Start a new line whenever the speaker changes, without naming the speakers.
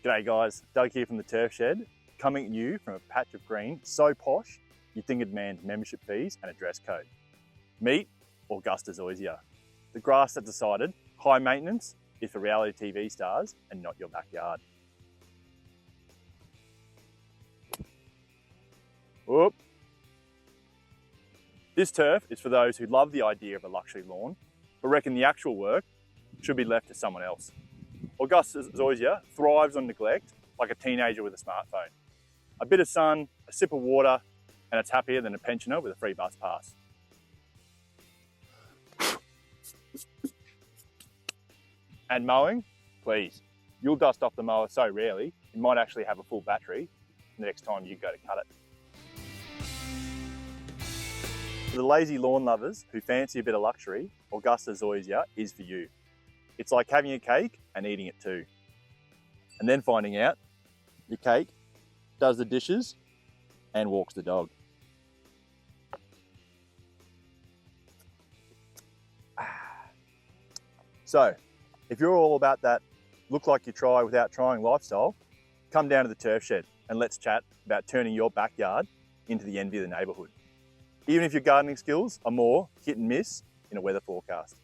G'day guys, Doug here from the Turf Shed, coming at you from a patch of green so posh you'd think it'd demand membership fees and a dress code. Meet Augusta Zoysia, the grass that decided high maintenance is for reality TV stars and not your backyard. Whoop. This turf is for those who love the idea of a luxury lawn, but reckon the actual work should be left to someone else. Augusta Zoysia thrives on neglect like a teenager with a smartphone. A bit of sun, a sip of water, and it's happier than a pensioner with a free bus pass. And mowing? Please. You'll dust off the mower so rarely, it might actually have a full battery the next time you go to cut it. For the lazy lawn lovers who fancy a bit of luxury, Augusta Zoysia is for you. It's like having a cake and eating it too. And then finding out your cake does the dishes and walks the dog. So, if you're all about that look like you try without trying lifestyle, come down to the Turf Shed and let's chat about turning your backyard into the envy of the neighbourhood. Even if your gardening skills are more hit and miss in a weather forecast.